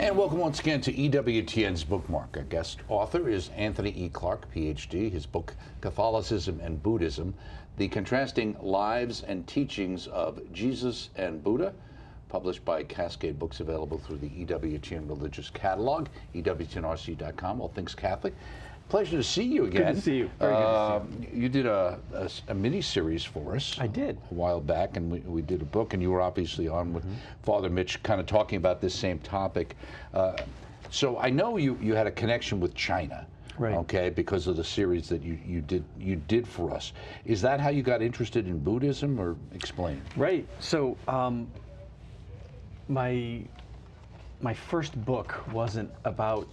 And welcome once again to EWTN's Bookmark. Our guest author is Anthony E. Clark, PhD. His book, Catholicism and Buddhism, The Contrasting Lives and Teachings of Jesus and Buddha, published by Cascade Books, available through the EWTN Religious Catalog, EWTNRC.com, all things Catholic. Pleasure to see you again. Good to see you. Very good to see you. You did a mini-series for us. I did. A while back, and we did a book, and you were obviously on with Father Mitch, kind of talking about this same topic. So I know you had a connection with China, right? Okay, because of the series that you did for us. Is that how you got interested in Buddhism, or explain? Right. So my first book wasn't about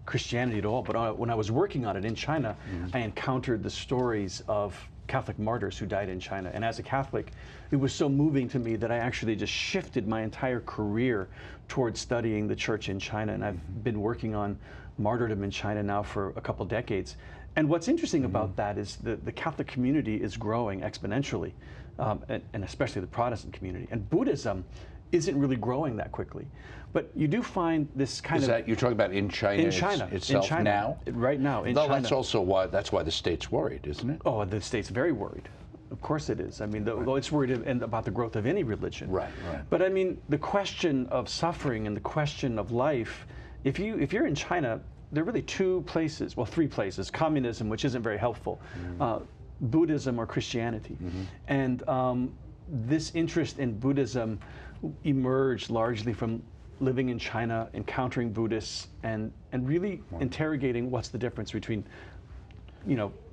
Christianity at all, but when I was working on it in China, I encountered the stories of Catholic martyrs who died in China. And as a Catholic, it was so moving to me that I actually just shifted my entire career towards studying the church in China. And I've been working on martyrdom in China now for a couple decades. And what's interesting about that is the Catholic community is growing exponentially, and especially the Protestant community. And Buddhism isn't really growing that quickly. But you do find this kind of... Is that, you're talking about in China, itself now? Right now, in China. That's also that's why the state's worried, isn't it? Oh, the state's very worried. Of course it is. I mean, it's worried about the growth of any religion. Right. But I mean, the question of suffering and the question of life, if you're in China, there are really two places, well, three places: communism, which isn't very helpful, Buddhism, or Christianity. And this interest in Buddhism emerged largely from living in China, encountering Buddhists, and really interrogating what's the difference between,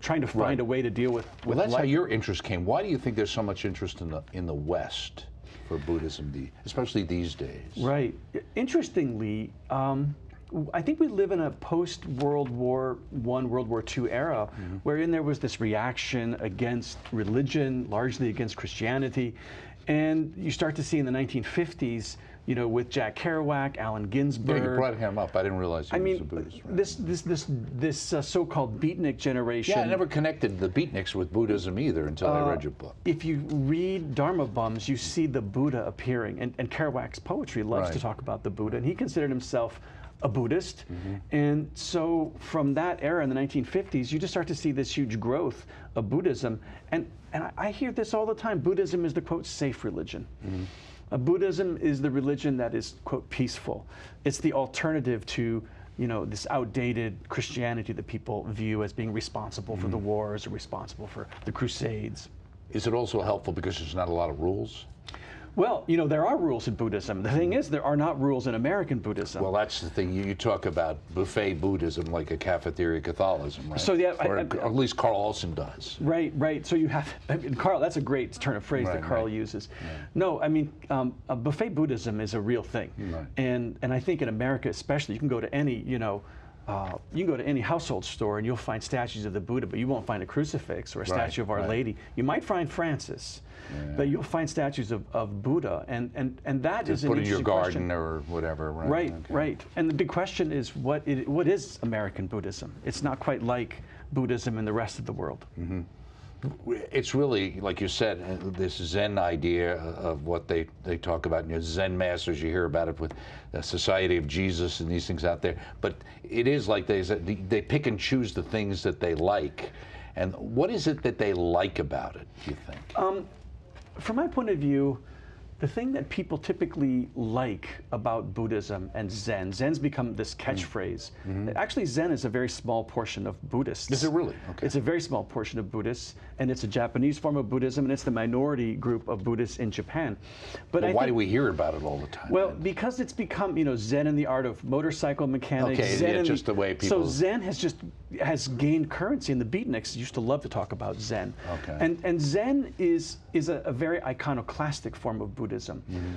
trying to find a way to deal with that's life. how your interest came. Why do you think there's so much interest in the West for Buddhism, especially these days? Right. Interestingly, I think we live in a post-World War I, World War II era, wherein there was this reaction against religion, largely against Christianity. And you start to see in the 1950s, with Jack Kerouac, Allen Ginsberg. Yeah, you brought him up. I didn't realize he was a Buddhist. Right? This so-called beatnik generation. Yeah, I never connected the beatniks with Buddhism either until I read your book. If you read Dharma Bums, you see the Buddha appearing, and Kerouac's poetry loves to talk about the Buddha, and he considered himself a Buddhist. And so from that era in the 1950s, you just start to see this huge growth of Buddhism. And I hear this all the time: Buddhism is the, quote, safe religion. Buddhism is the religion that is, quote, peaceful. It's the alternative to, this outdated Christianity that people view as being responsible for the wars or responsible for the Crusades. Is it also helpful because there's not a lot of rules? Well, there are rules in Buddhism. The thing is, there are not rules in American Buddhism. Well, that's the thing. You talk about buffet Buddhism like a cafeteria Catholicism, right? So yeah, or at least Carl Olson does. Right. So you have, Carl, that's a great turn of phrase that Carl uses. No, I mean, a buffet Buddhism is a real thing. And I think in America especially, you can go to any, household store and you'll find statues of the Buddha, but you won't find a crucifix or a statue of Our Lady. You might find Francis, but you'll find statues of Buddha, and that is an interesting question. Put in your garden or whatever. Right. And the big question is, what is American Buddhism? It's not quite like Buddhism in the rest of the world. It's really, like you said, this Zen idea of what they talk about. Zen masters, you hear about it with the Society of Jesus and these things out there. But it is like they pick and choose the things that they like. And what is it that they like about it, do you think? From my point of view, the thing that people typically like about Buddhism and Zen's become this catchphrase. Actually, Zen is a very small portion of Buddhists. Is it really? Okay. It's a very small portion of Buddhists, and it's a Japanese form of Buddhism, and it's the minority group of Buddhists in Japan. But why do we hear about it all the time? Well, because it's become, Zen and the art of motorcycle mechanics. Okay, Zen just the way people... So Zen has gained currency, and the beatniks used to love to talk about Zen. Okay. And Zen is a very iconoclastic form of Buddhism.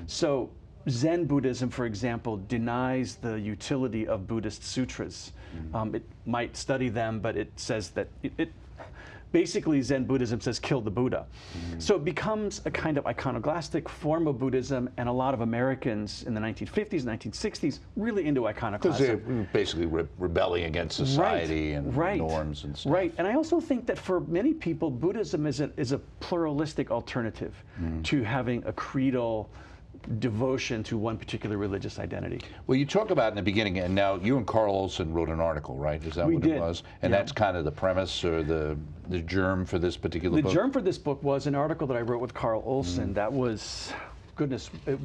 So Zen Buddhism, for example, denies the utility of Buddhist sutras. It might study them, but it says that basically Zen Buddhism says kill the Buddha. So it becomes a kind of iconoclastic form of Buddhism, and a lot of Americans in the 1950s, 1960s, really into iconoclasm. Because they're basically rebelling against society and norms and stuff. Right, and I also think that for many people, Buddhism is a pluralistic alternative to having a creedal devotion to one particular religious identity. Well, you talk about in the beginning, and now you and Carl Olson wrote an article, right? Is that We what did. it was? And Yeah. that's kind of the premise or the germ for this particular The book? germ for this book was an article that I wrote with Carl Olson. That was, goodness, it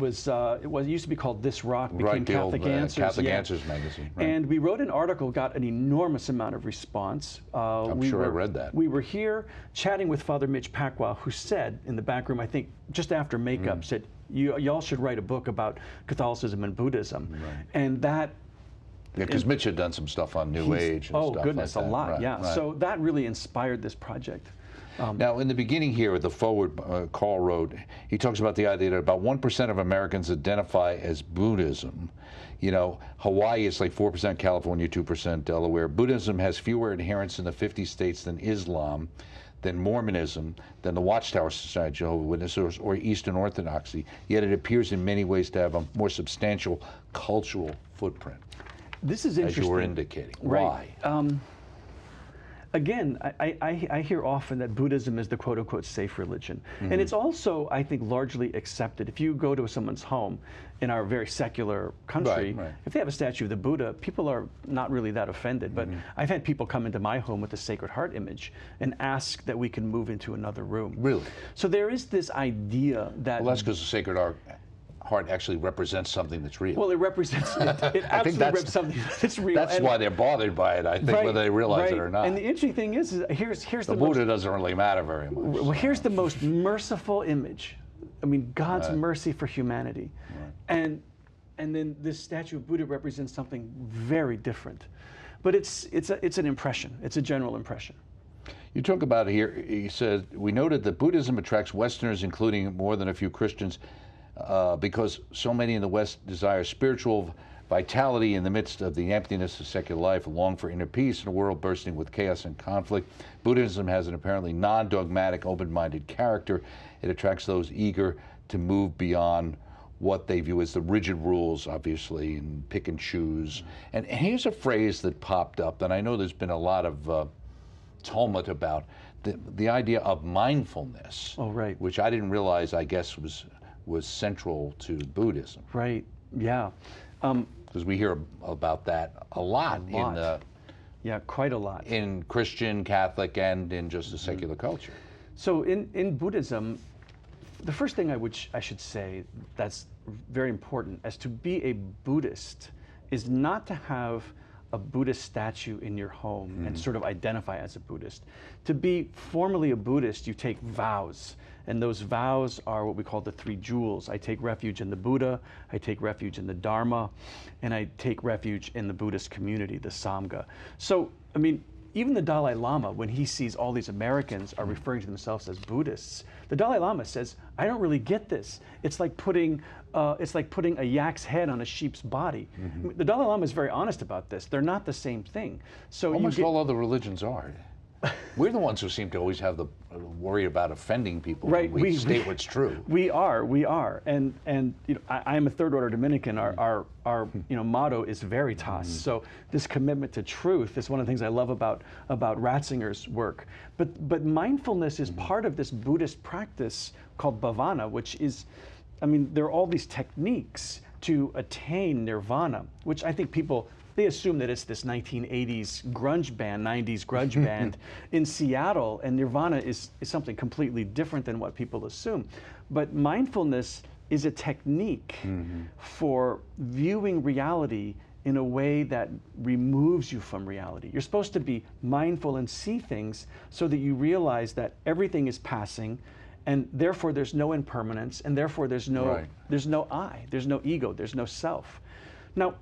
used to be called This Rock, became Right, the Catholic old, Answers. Catholic yeah. Answers magazine. Right. And we wrote an article, got an enormous amount of response. I'm sure I read that. We were here chatting with Father Mitch Pacwa, who said in the back room, I think just after makeup, said, y'all should write a book about Catholicism and Buddhism. Right. And that, Yeah, because Mitch had done some stuff on New Age and oh stuff goodness, like a that. lot, Right, yeah. right. So that really inspired this project. Now, in the beginning here, with the forward Carl wrote, he talks about the idea that about 1% of Americans identify as Buddhism. You know, Hawaii is like 4%, California 2%, Delaware. Buddhism has fewer adherents in the 50 states than Islam, than Mormonism, than the Watchtower Society of Jehovah's Witnesses, or Eastern Orthodoxy, yet it appears in many ways to have a more substantial cultural footprint, This is as interesting. you were indicating. Right. Why? Again, I hear often that Buddhism is the quote-unquote safe religion. And it's also, I think, largely accepted. If you go to someone's home in our very secular country, Right. if they have a statue of the Buddha, people are not really that offended. But I've had people come into my home with the Sacred Heart image and ask that we can move into another room. Really? So there is this idea that... Well, that's because the Sacred Heart actually represents something that's real. Well, it represents, it absolutely represents something that's real. That's why they're bothered by it, I think, whether they realize it or not. And the interesting thing is here's the the Buddha most, doesn't really matter very much. well, here's the most merciful image. I mean, God's mercy for humanity. And then this statue of Buddha represents something very different. But it's an impression. It's a general impression. You talk about here, he said, we noted that Buddhism attracts Westerners, including more than a few Christians, because so many in the West desire spiritual vitality in the midst of the emptiness of secular life, long for inner peace in a world bursting with chaos and conflict. Buddhism has an apparently non-dogmatic, open-minded character. It attracts those eager to move beyond what they view as the rigid rules, obviously, and pick and choose. And here's a phrase that popped up, and I know there's been a lot of tumult about, the idea of mindfulness. Oh, right. Which I didn't realize, I guess, was central to Buddhism. Right, yeah. Because we hear about that a lot. Yeah, quite a lot. In Christian, Catholic, and in just the secular culture. So in Buddhism, the first thing I should say that's very important, as to be a Buddhist is not to have a Buddhist statue in your home and sort of identify as a Buddhist. To be formally a Buddhist, you take vows. And those vows are what we call the three jewels. I take refuge in the Buddha, I take refuge in the Dharma, and I take refuge in the Buddhist community, the Sangha. So, I mean, even the Dalai Lama, when he sees all these Americans are referring to themselves as Buddhists, the Dalai Lama says, I don't really get this. It's like putting a yak's head on a sheep's body. The Dalai Lama is very honest about this. They're not the same thing. So Almost all other religions are. We're the ones who seem to always have the worry about offending people. Right, when we state what's true. We are, and you know, I am a third order Dominican. Our motto is Veritas. So this commitment to truth is one of the things I love about Ratzinger's work. But mindfulness is part of this Buddhist practice called bhavana, which is, I mean, there are all these techniques to attain nirvana, which I think people, they assume that it's this 1980s grunge band, 90s grunge band in Seattle, and nirvana is something completely different than what people assume. But mindfulness is a technique for viewing reality in a way that removes you from reality. You're supposed to be mindful and see things so that you realize that everything is passing, and therefore there's no impermanence, and therefore there's no I, there's no ego, there's no self. Now,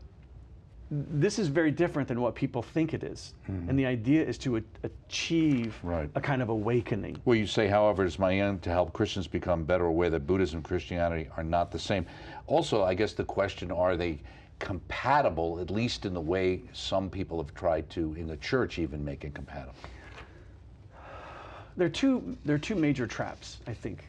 this is very different than what people think it is. And the idea is to achieve a kind of awakening. Well, you say, however, it's my aim to help Christians become better aware that Buddhism and Christianity are not the same. Also, I guess the question, are they compatible, at least in the way some people have tried to, in the church even, make it compatible? There are two major traps, I think,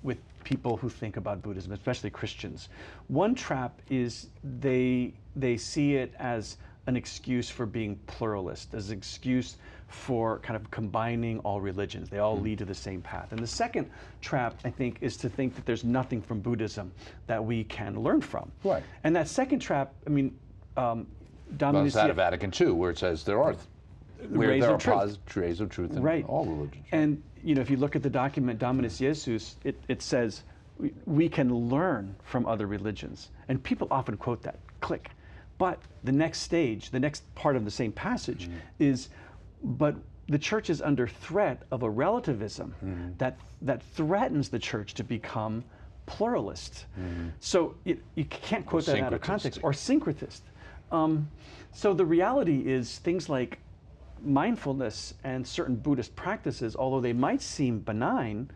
with people who think about Buddhism, especially Christians. One trap is they see it as an excuse for being pluralist, as an excuse for kind of combining all religions. They all lead to the same path. And the second trap, I think, is to think that there's nothing from Buddhism that we can learn from. Right. And that second trap, I mean, Well, it's out of Vatican II, where it says there are rays of truth in all religions. And you know, if you look at the document Dominus Jesus, it says we can learn from other religions, and people often quote that. Click. But the next stage, the next part of the same passage is, but the church is under threat of a relativism that threatens the church to become pluralist. So you can't quote that out of context, or syncretist. So the reality is things like mindfulness and certain Buddhist practices, although they might seem benign,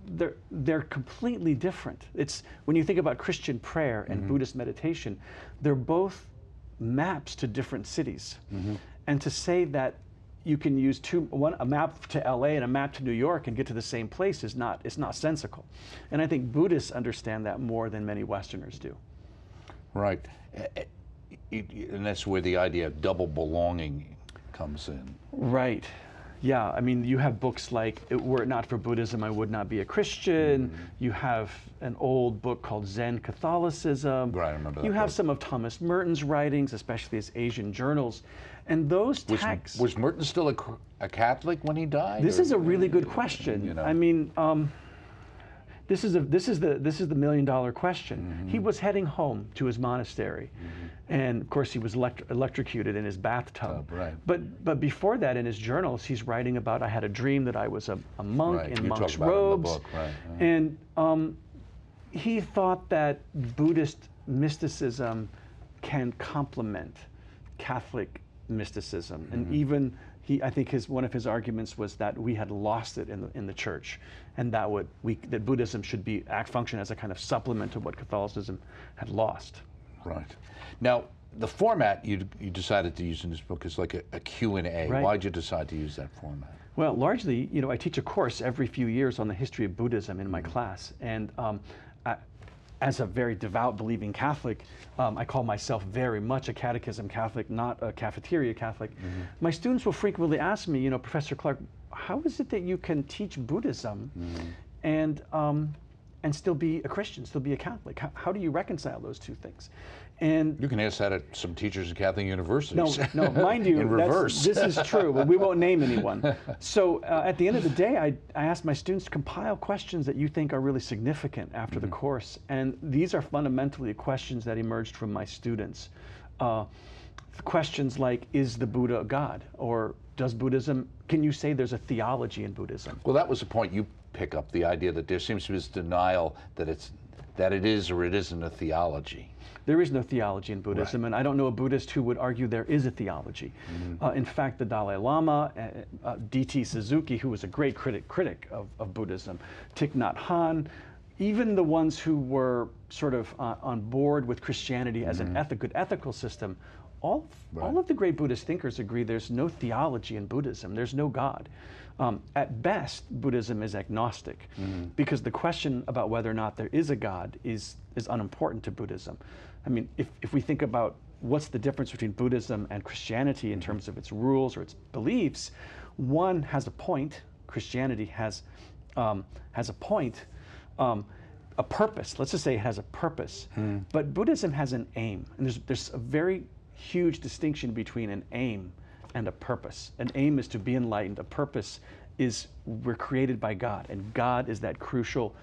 they're completely different. It's when you think about Christian prayer and Buddhist meditation, they're both maps to different cities. And to say that you can use a map to LA and a map to New York and get to the same place is not sensical. And I think Buddhists understand that more than many Westerners do. Right. And that's where the idea of double belonging comes in. Right. Yeah, I mean, you have books like, were it not for Buddhism, I would not be a Christian. You have an old book called Zen Catholicism. Right, I remember that. You have some of Thomas Merton's writings, especially his Asian journals. And those texts... Was Merton still a Catholic when he died? This is a really good question. You know. I mean, this is the million-dollar question. He was heading home to his monastery, and of course he was electrocuted in his bathtub. Right. But before that, in his journals, he's writing about, I had a dream that I was a monk in monk's robes, in the book. Right. And he thought that Buddhist mysticism can complement Catholic mysticism, and even I think one of his arguments was that we had lost it in the church, and that Buddhism should function as a kind of supplement to what Catholicism had lost. Right. Now, the format you decided to use in this book is like a Q&A. Right. Why'd you decide to use that format? Well, largely, you know, I teach a course every few years on the history of Buddhism in my class, and as a very devout, believing Catholic, I call myself very much a catechism Catholic, not a cafeteria Catholic. My students will frequently ask me, you know, Professor Clark, how is it that you can teach Buddhism and still be a Christian, still be a Catholic? How do you reconcile those two things? And you can ask that at some teachers at Catholic universities. No, mind you, in reverse. This is true, but we won't name anyone. So at the end of the day, I ask my students to compile questions that you think are really significant after the course. And these are fundamentally questions that emerged from my students. Questions like, is the Buddha a God? Or does Buddhism, can you say there's a theology in Buddhism? Well, that was the point you pick up, the idea that there seems to be this denial that it is or it isn't a theology. There is no theology in Buddhism, and I don't know a Buddhist who would argue there is a theology. In fact, the Dalai Lama, D.T. Suzuki, who was a great critic of Buddhism, Thich Nhat Hanh, even the ones who were sort of on board with Christianity as an good ethical system, all of the great Buddhist thinkers agree there's no theology in Buddhism. There's no God. At best, Buddhism is agnostic, because the question about whether or not there is a God is unimportant to Buddhism. I mean, if we think about what's the difference between Buddhism and Christianity in terms of its rules or its beliefs, one has a point. Christianity has a point, a purpose. Let's just say it has a purpose. But Buddhism has an aim, and there's a very huge distinction between an aim and a purpose. An aim is to be enlightened. A purpose is we're created by God, and God is that crucial,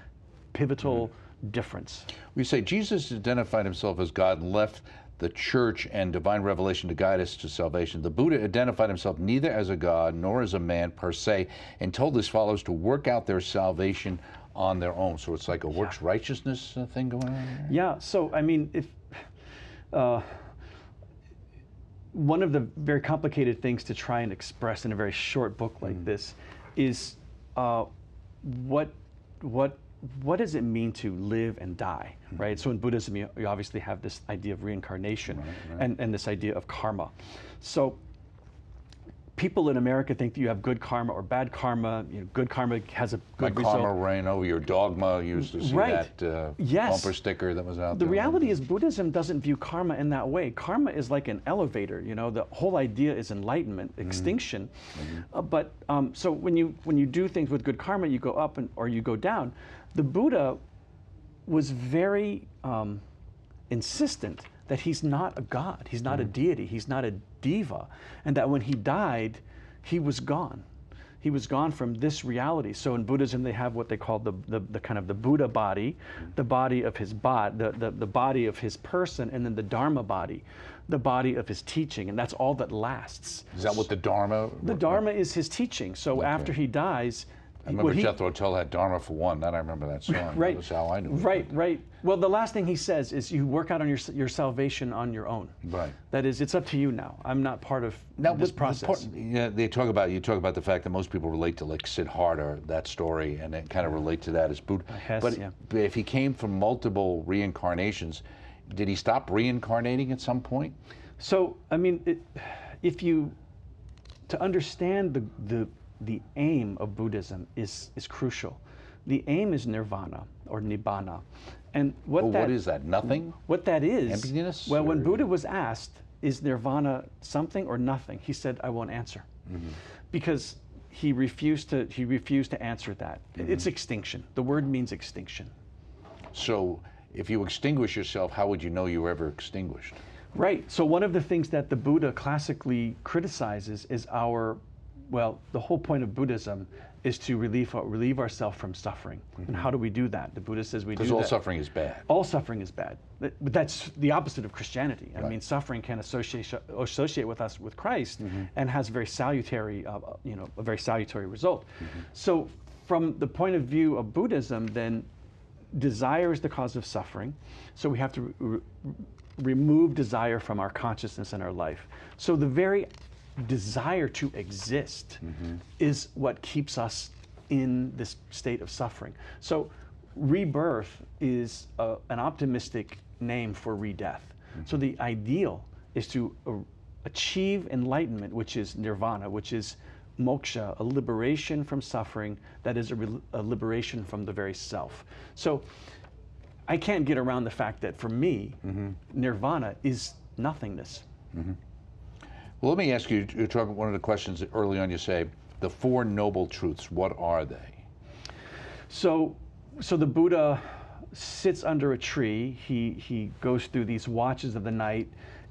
pivotal difference. We say Jesus identified himself as God and left the church and divine revelation to guide us to salvation. The Buddha identified himself neither as a God nor as a man per se, and told his followers to work out their salvation on their own. So it's like a works righteousness thing going on there? Yeah, so I mean, if one of the very complicated things to try and express in a very short book like this is what does it mean to live and die, right? So in Buddhism, you obviously have this idea of reincarnation and this idea of karma. So people in America think that you have good karma or bad karma. You know, good karma has a good My result. karma reign over your dogma. You used to see Right. that Yes. bumper sticker that was out The there. reality is Buddhism doesn't view karma in that way. Karma is like an elevator. You know, the whole idea is enlightenment, extinction. So when you do things with good karma, you go up or you go down. The Buddha was very insistent that he's not a god, he's not a deity, he's not a diva, and that when he died, he was gone. He was gone from this reality. So in Buddhism, they have what they call the kind of the Buddha body, the body of his the body of his person, and then the Dharma body, the body of his teaching, and that's all that lasts. Is that what the Dharma? The Dharma is his teaching. So after he dies, I remember Jethro Tull had Dharma for one. That I remember that song. Right. That was how I knew it. Right. Well, the last thing he says is you work out on your salvation on your own. Right. That is, it's up to you now. I'm not part of this process. Yeah, you talk about the fact that most people relate to like Siddhartha, that story, and they kind of relate to that as Buddha. But if he came from multiple reincarnations, did he stop reincarnating at some point? So, I mean, to understand the aim of Buddhism is crucial. The aim is nirvana or nibbana. And what is that? Nothing? What that is? Emptiness? Well, when Buddha was asked, is nirvana something or nothing? He said, I won't answer. Because he refused to answer that. It's extinction. The word means extinction. So if you extinguish yourself, how would you know you were ever extinguished? Right. So one of the things that the Buddha classically criticizes is the whole point of Buddhism is to relieve ourselves from suffering. And how do we do that? The Buddha says we do that. Because all suffering is bad. All suffering is bad. But that's the opposite of Christianity. I mean, suffering can associate with us with Christ and has a very salutary, a very salutary result. So from the point of view of Buddhism, then desire is the cause of suffering. So we have to remove desire from our consciousness and our life. So the very desire to exist is what keeps us in this state of suffering. So rebirth is an optimistic name for re-death. So the ideal is to achieve enlightenment, which is nirvana, which is moksha, a liberation from suffering that is a liberation from the very self. So I can't get around the fact that for me, nirvana is nothingness. Well, let me ask you, you're talking one of the questions that early on you say, the Four Noble Truths, what are they? So the Buddha sits under a tree, he goes through these watches of the night,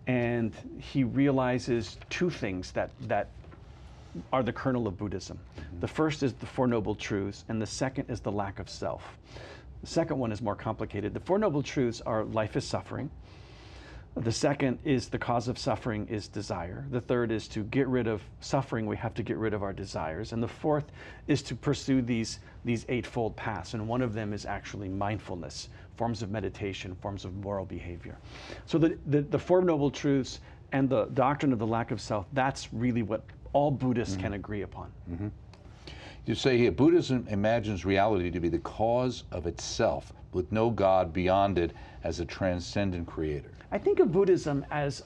and he realizes two things that are the kernel of Buddhism. The first is the Four Noble Truths, and the second is the lack of self. The second one is more complicated. The Four Noble Truths are life is suffering. The second is the cause of suffering is desire. The third is to get rid of suffering, we have to get rid of our desires. And the fourth is to pursue these eightfold paths. And one of them is actually mindfulness, forms of meditation, forms of moral behavior. So the Four Noble Truths and the doctrine of the lack of self, that's really what all Buddhists can agree upon. You say here, Buddhism imagines reality to be the cause of itself, with no God beyond it as a transcendent creator. I think of Buddhism as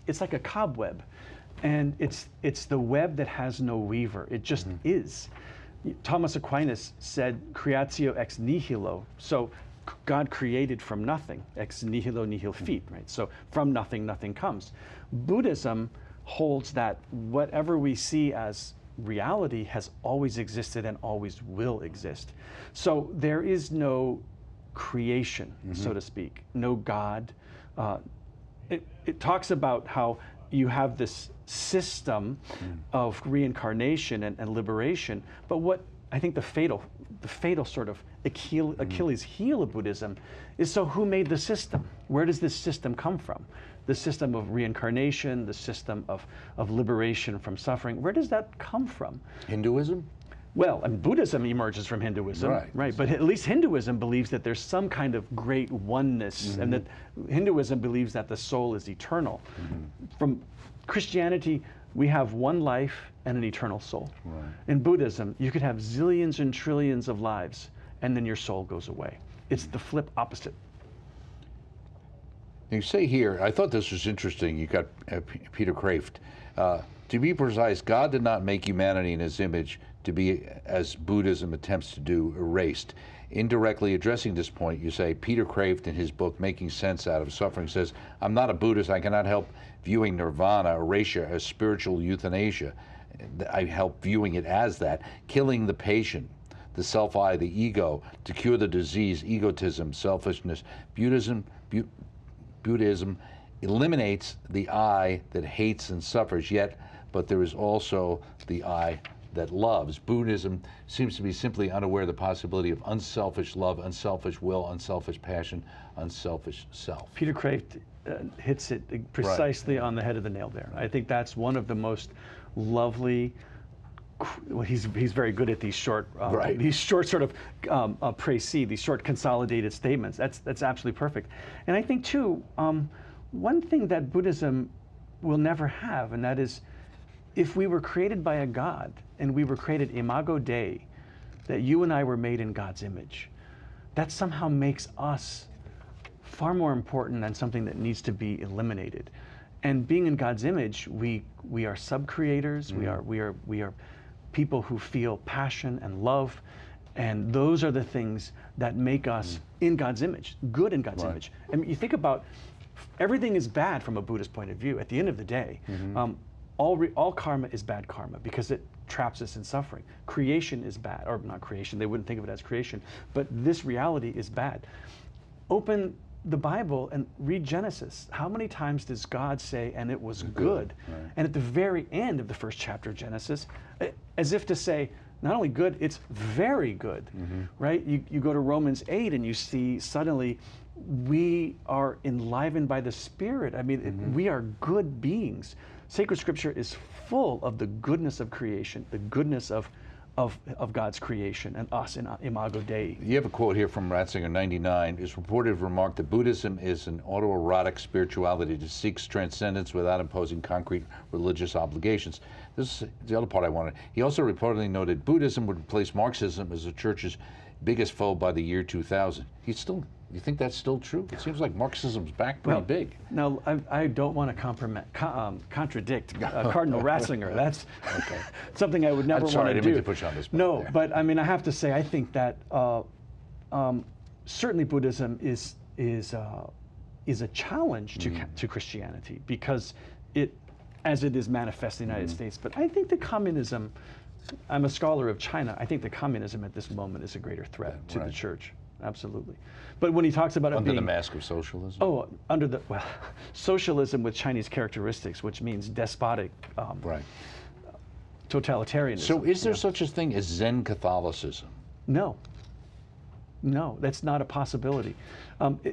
it's like a cobweb, and it's the web that has no weaver. It just is. Thomas Aquinas said, "Creatio ex nihilo." So God created from nothing. Ex nihilo nihil fit, right? So from nothing, nothing comes. Buddhism holds that whatever we see as reality has always existed and always will exist. So there is no creation, so to speak, no God. It talks about how you have this system of reincarnation and liberation, but what I think the fatal sort of Achilles heel of Buddhism is, so who made the system? Where does this system come from? The system of reincarnation, the system of liberation from suffering, where does that come from? Hinduism? Well, I mean, Buddhism emerges from Hinduism, right? But at least Hinduism believes that there's some kind of great oneness, and that Hinduism believes that the soul is eternal. From Christianity, we have one life and an eternal soul. In Buddhism, you could have zillions and trillions of lives, and then your soul goes away. It's the flip opposite. You say here, I thought this was interesting. You got Peter Kraft. To be precise, God did not make humanity in his image to be, as Buddhism attempts to do, erased. Indirectly addressing this point, you say, Peter Kraft in his book, Making Sense Out of Suffering, says, I'm not a Buddhist. I cannot help viewing nirvana, erasure, as spiritual euthanasia. I help viewing it as that, killing the patient, the self-I, the ego, to cure the disease, egotism, selfishness. Buddhism eliminates the I that hates and suffers, yet, but there is also the I that loves. Buddhism seems to be simply unaware of the possibility of unselfish love, unselfish will, unselfish passion, unselfish self. Peter Kraft hits it precisely on the head of the nail there. I think that's one of the most lovely. Well, he's very good at these short sort of précis, these short consolidated statements. That's absolutely perfect. And I think too, one thing that Buddhism will never have, and that is, if we were created by a God and we were created imago Dei, that you and I were made in God's image, that somehow makes us far more important than something that needs to be eliminated. And being in God's image, we are sub-creators. Mm. We are people who feel passion and love, and those are the things that make us in God's image, good in God's image. I mean, you think about, everything is bad from a Buddhist point of view. At the end of the day, all karma is bad karma because it traps us in suffering. Creation is bad, or not creation, they wouldn't think of it as creation, but this reality is bad. Open the Bible and read Genesis. How many times does God say, and it was good? Right. And at the very end of the first chapter of Genesis, as if to say, not only good, it's very good, right? You go to Romans 8 and you see suddenly we are enlivened by the Spirit. I mean, we are good beings. Sacred Scripture is full of the goodness of creation, the goodness of God's creation and us in imago Dei. You have a quote here from Ratzinger, 99. It's reported to remark that Buddhism is an autoerotic spirituality that seeks transcendence without imposing concrete religious obligations. This is the other part I wanted. He also reportedly noted Buddhism would replace Marxism as the church's biggest foe by the year 2000. You think that's still true? It seems like Marxism's back pretty big. Now, I don't want to contradict Cardinal Ratzinger. That's something I would never want to do. I'm sorry, I didn't mean to push on this. No, but I mean, I have to say, I think that certainly Buddhism is a challenge to Christianity because as it is manifest in the United States. But I think the communism, I'm a scholar of China, I think the communism at this moment is a greater threat to the church. Absolutely. But when he talks about it being... Under the mask of socialism? Oh, socialism with Chinese characteristics, which means despotic totalitarianism. So is there such a thing as Zen Catholicism? No. No, that's not a possibility.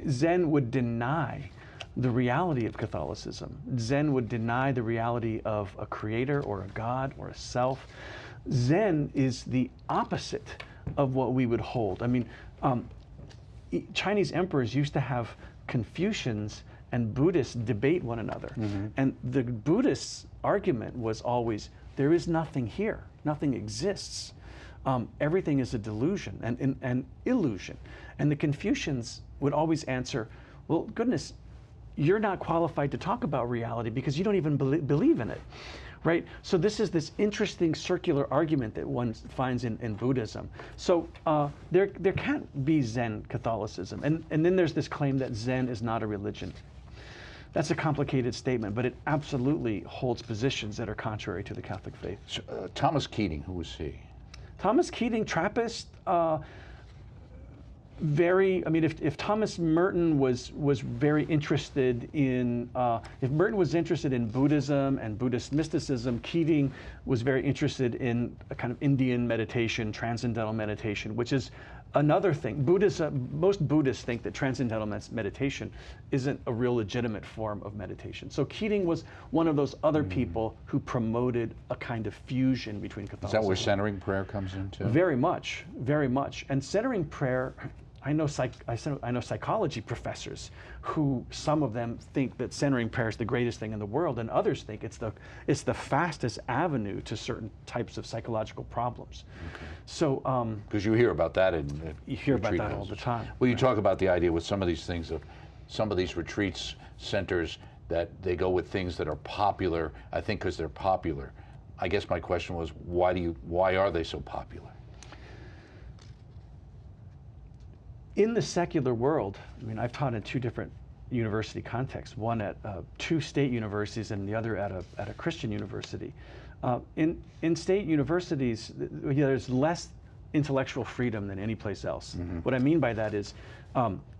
Zen would deny the reality of Catholicism. Zen would deny the reality of a creator or a God or a self. Zen is the opposite of what we would hold. I mean, Chinese emperors used to have Confucians and Buddhists debate one another. And the Buddhists' argument was always, there is nothing here. Nothing exists. Everything is a delusion and an illusion. And the Confucians would always answer, well, goodness, you're not qualified to talk about reality because you don't even believe in it. Right? So this is this interesting circular argument that one finds in Buddhism. So there can't be Zen Catholicism. And then there's this claim that Zen is not a religion. That's a complicated statement, but it absolutely holds positions that are contrary to the Catholic faith. Thomas Keating, who was he? Thomas Keating, Trappist, if Thomas Merton was very interested in, if Merton was interested in Buddhism and Buddhist mysticism, Keating was very interested in a kind of Indian meditation, transcendental meditation, which is another thing. Most Buddhists think that transcendental meditation isn't a real legitimate form of meditation. So Keating was one of those other people who promoted a kind of fusion between Catholicism. Is that where centering prayer comes into? Very much, very much. And centering prayer, I know psychology professors who, some of them think that centering prayer is the greatest thing in the world, and others think it's the fastest avenue to certain types of psychological problems. Okay. So, because you hear about that you hear about that all the time. Well, you talk about the idea with some of these things of some of these retreats, centers, that they go with things that are popular, I think because they're popular. I guess my question was, why are they so popular? In the secular world, I mean, I've taught in 2 different university contexts, one at 2 state universities and the other at a Christian university. In state universities, there's less intellectual freedom than any place else. What I mean by that is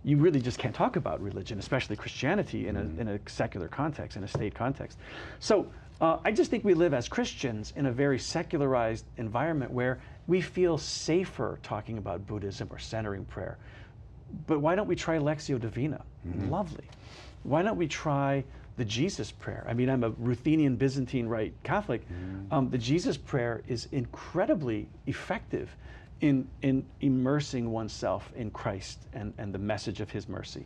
you really just can't talk about religion, especially Christianity, in a secular context, in a state context. So I just think we live as Christians in a very secularized environment where we feel safer talking about Buddhism or centering prayer. But why don't we try Lectio Divina? Lovely. Why don't we try the Jesus prayer? I mean, I'm a Ruthenian Byzantine Rite Catholic. The Jesus prayer is incredibly effective in immersing oneself in Christ and the message of his mercy.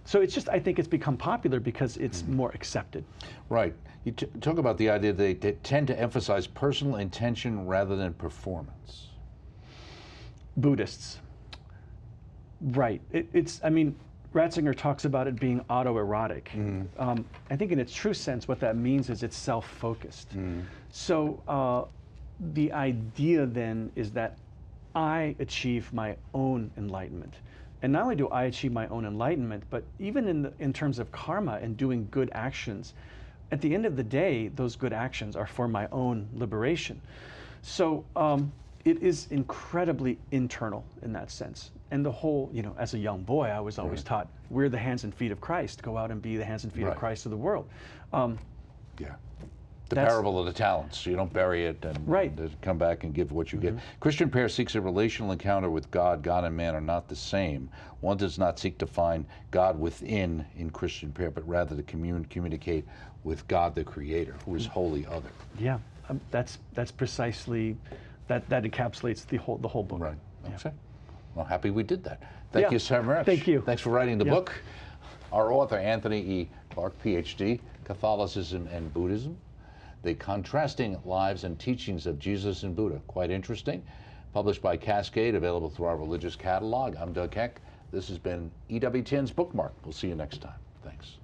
So it's just, I think it's become popular because it's more accepted. Right. You talk about the idea they tend to emphasize personal intention rather than performance. Buddhists. Right. I mean, Ratzinger talks about it being autoerotic. I think in its true sense, what that means is it's self-focused. So the idea then is that I achieve my own enlightenment. And not only do I achieve my own enlightenment, but even in terms of karma and doing good actions, at the end of the day, those good actions are for my own liberation. So it is incredibly internal in that sense. And the whole, as a young boy, I was always taught, we're the hands and feet of Christ. Go out and be the hands and feet of Christ to the world. The parable of the talents. You don't bury it and come back and give what you get. Christian prayer seeks a relational encounter with God. God and man are not the same. One does not seek to find God within in Christian prayer, but rather to communicate with God the Creator, who is wholly other. Yeah, that's precisely, that encapsulates the whole book. Right. Okay. Well, happy we did that. Thank you so much. Thank you. Thanks for writing the book. Our author, Anthony E. Clark, PhD, Catholicism and Buddhism. The Contrasting Lives and Teachings of Jesus and Buddha. Quite interesting. Published by Cascade, available through our religious catalog. I'm Doug Heck. This has been EWTN's Bookmark. We'll see you next time. Thanks.